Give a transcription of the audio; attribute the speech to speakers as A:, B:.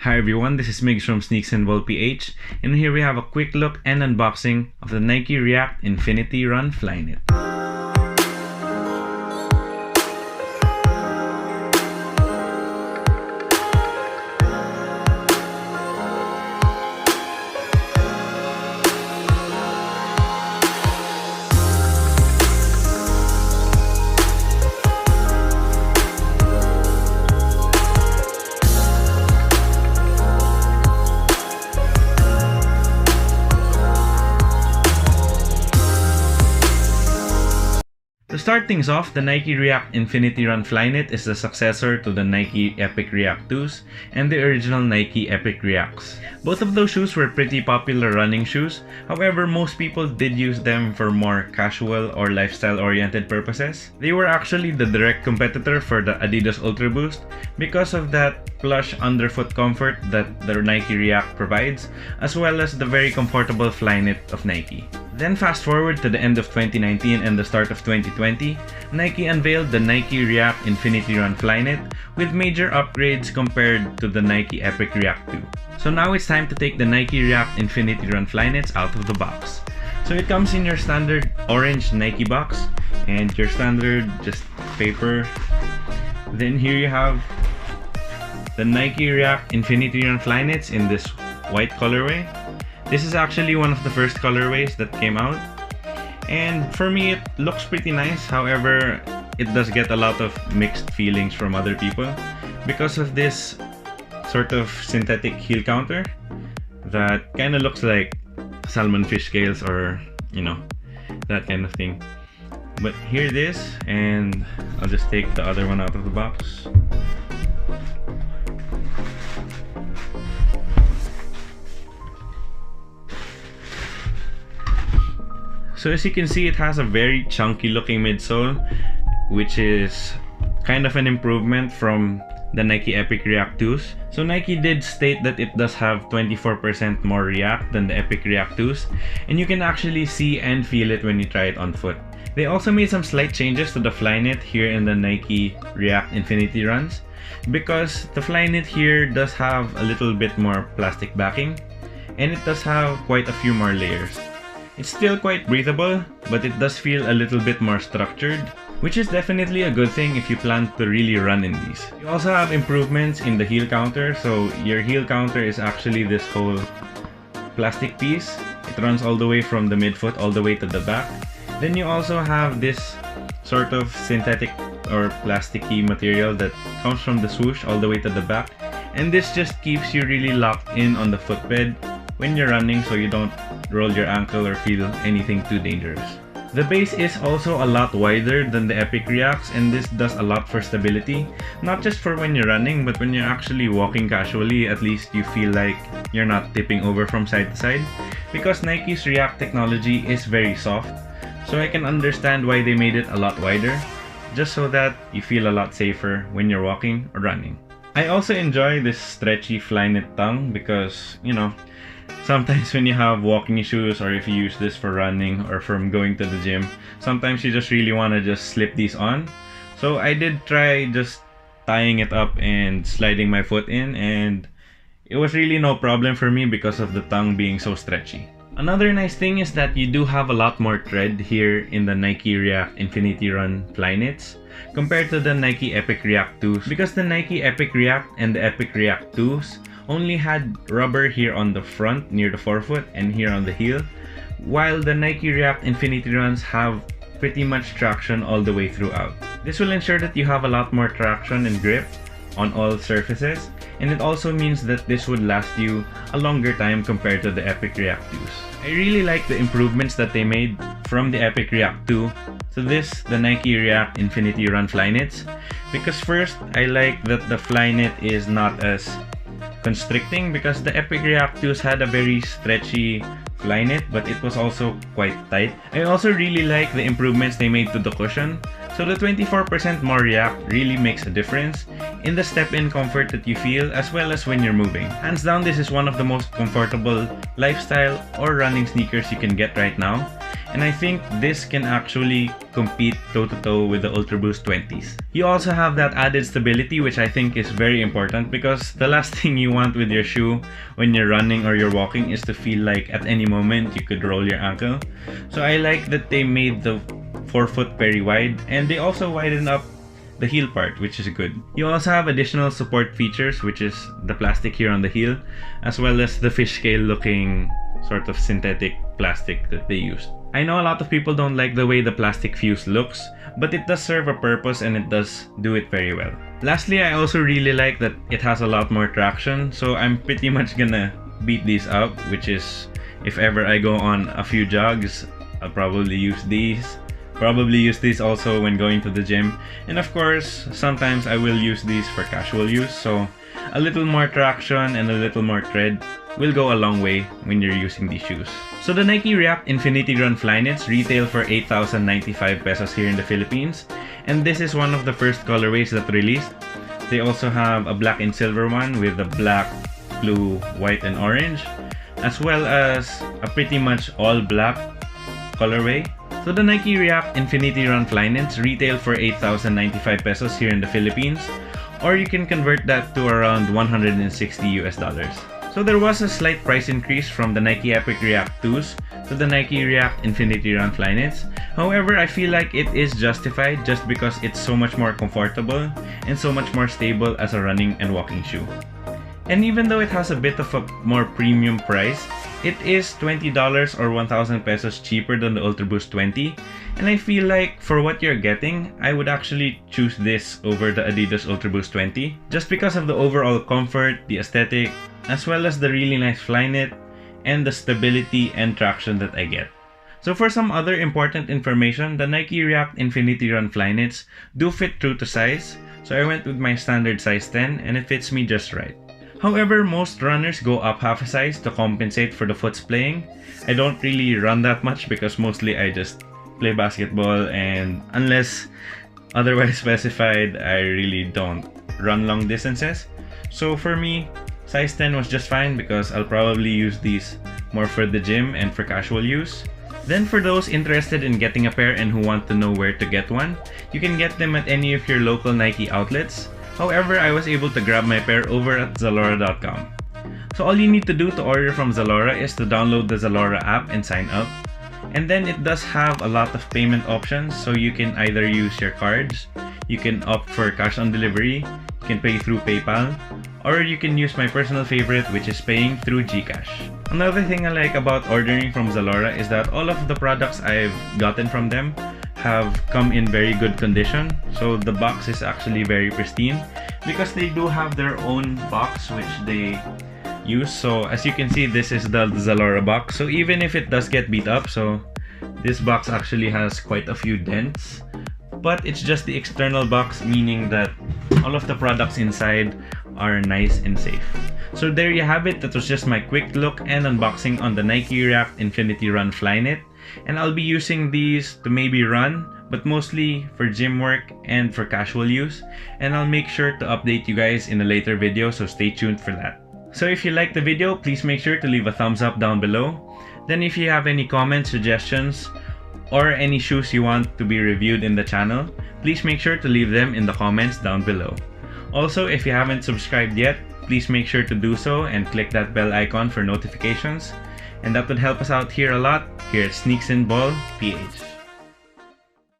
A: Hi everyone, this is Migs from Sneaks and Ball PH, and here we have a quick look and unboxing of the Nike React Infinity Run Flyknit. To start things off, the Nike React Infinity Run Flyknit is the successor to the Nike Epic React 2s and the original Nike Epic Reacts. Both of those shoes were pretty popular running shoes, however most people did use them for more casual or lifestyle-oriented purposes. They were actually the direct competitor for the Adidas Ultra Boost because of that plush underfoot comfort that the Nike React provides, as well as the very comfortable Flyknit of Nike. Then fast forward to the end of 2019 and the start of 2020, Nike unveiled the Nike React Infinity Run Flyknit with major upgrades compared to the Nike Epic React 2. So now it's time to take the Nike React Infinity Run Flyknits out of the box. So it comes in your standard orange Nike box and your standard just paper. Then here you have the Nike React Infinity Run Flyknits in this white colorway. This is actually one of the first colorways that came out, and for me it looks pretty nice. However, it does get a lot of mixed feelings from other people because of this sort of synthetic heel counter that kind of looks like salmon fish scales, or you know, that kind of thing. But here it is, and I'll just take the other one out of the box. So as you can see, it has a very chunky looking midsole, which is kind of an improvement from the Nike Epic React 2s. So Nike did state that it does have 24% more React than the Epic React 2s, and you can actually see and feel it when you try it on foot. They also made some slight changes to the Flyknit here in the Nike React Infinity Runs, because the Flyknit here does have a little bit more plastic backing, and it does have quite a few more layers. It's still quite breathable, but it does feel a little bit more structured, which is definitely a good thing if you plan to really run in these. You also have improvements in the heel counter, so your heel counter is actually this whole plastic piece. It runs all the way from the midfoot all the way to the back. Then you also have this sort of synthetic or plasticky material that comes from the swoosh all the way to the back, and this just keeps you really locked in on the footbed when you're running, so you don't roll your ankle or feel anything too dangerous. The base is also a lot wider than the Epic Reacts, and this does a lot for stability, not just for when you're running, but when you're actually walking casually. At least you feel like you're not tipping over from side to side, because Nike's React technology is very soft, so I can understand why they made it a lot wider, just so that you feel a lot safer when you're walking or running. I also enjoy this stretchy Flyknit tongue because, you know, sometimes when you have walking shoes, or if you use this for running or from going to the gym, sometimes you just really want to just slip these on. So I did try just tying it up and sliding my foot in, and it was really no problem for me because of the tongue being so stretchy. Another nice thing is that you do have a lot more tread here in the Nike React Infinity Run Flyknits compared to the Nike Epic React 2s, because the Nike Epic React and the Epic React 2s only had rubber here on the front near the forefoot and here on the heel, while the Nike React Infinity Runs have pretty much traction all the way throughout. This will ensure that you have a lot more traction and grip on all surfaces, and it also means that this would last you a longer time compared to the Epic React 2s. I really like the improvements that they made from the Epic React 2 to this, the Nike React Infinity Run Flyknits, because first, I like that the Flyknit is not as constricting, because the Epic React 2s had a very stretchy Flyknit, but it was also quite tight. I also really like the improvements they made to the cushion. So the 24% more react really makes a difference in the step-in comfort that you feel as well as when you're moving. Hands down, this is one of the most comfortable lifestyle or running sneakers you can get right now. And I think this can actually compete toe-to-toe with the Ultra Boost 20s. You also have that added stability, which I think is very important, because the last thing you want with your shoe when you're running or you're walking is to feel like at any moment you could roll your ankle. So I like that they made the forefoot very wide, and they also widen up the heel part, which is good. You also have additional support features, which is the plastic here on the heel, as well as the fish scale looking sort of synthetic plastic that they used. I know a lot of people don't like the way the plastic fuse looks, but it does serve a purpose and it does do it very well. Lastly, I also really like that it has a lot more traction, so I'm pretty much gonna beat these up, which is if ever I go on a few jogs, I'll probably use these. Probably use these also when going to the gym, and of course sometimes I will use these for casual use, so a little more traction and a little more tread will go a long way when you're using these shoes. So the Nike React Infinity Run Flyknits retail for 8,095 pesos here in the Philippines, and this is one of the first colorways that released. They also have a black and silver one with a black, blue, white and orange, as well as a pretty much all black colorway. So the Nike React Infinity Run Flyknits retail for 8,095 pesos here in the Philippines, or you can convert that to around 160 US dollars. So there was a slight price increase from the Nike Epic React 2s to the Nike React Infinity Run Flyknits. However, I feel like it is justified just because it's so much more comfortable and so much more stable as a running and walking shoe. And even though it has a bit of a more premium price, it is $20 or 1,000 pesos cheaper than the Ultra Boost 20, and I feel like for what you're getting, I would actually choose this over the Adidas Ultra Boost 20 just because of the overall comfort, the aesthetic, as well as the really nice Flyknit and the stability and traction that I get. So for some other important information, the Nike React Infinity Run Flyknits do fit true to size, so I went with my standard size 10 and it fits me just right. However, most runners go up half a size to compensate for the foot splaying. I don't really run that much because mostly I just play basketball, and unless otherwise specified, I really don't run long distances. So for me, size 10 was just fine because I'll probably use these more for the gym and for casual use. Then for those interested in getting a pair and who want to know where to get one, you can get them at any of your local Nike outlets. However, I was able to grab my pair over at Zalora.com. So all you need to do to order from Zalora is to download the Zalora app and sign up. And then it does have a lot of payment options, so you can either use your cards, you can opt for cash on delivery, you can pay through PayPal, or you can use my personal favorite, which is paying through GCash. Another thing I like about ordering from Zalora is that all of the products I've gotten from them have come in very good condition. So the box is actually very pristine because they do have their own box which they use. So as you can see, this is the Zalora box. So even if it does get beat up, so this box actually has quite a few dents, but it's just the external box, meaning that all of the products inside are nice and safe. So there you have it. That was just my quick look and unboxing on the Nike React Infinity Run Flyknit. And I'll be using these to maybe run, but mostly for gym work and for casual use. And I'll make sure to update you guys in a later video, so stay tuned for that. So if you liked the video, please make sure to leave a thumbs up down below. Then if you have any comments, suggestions, or any shoes you want to be reviewed in the channel, please make sure to leave them in the comments down below. Also, if you haven't subscribed yet, please make sure to do so and click that bell icon for notifications. And that would help us out here a lot here at Sneaks and Ball PH.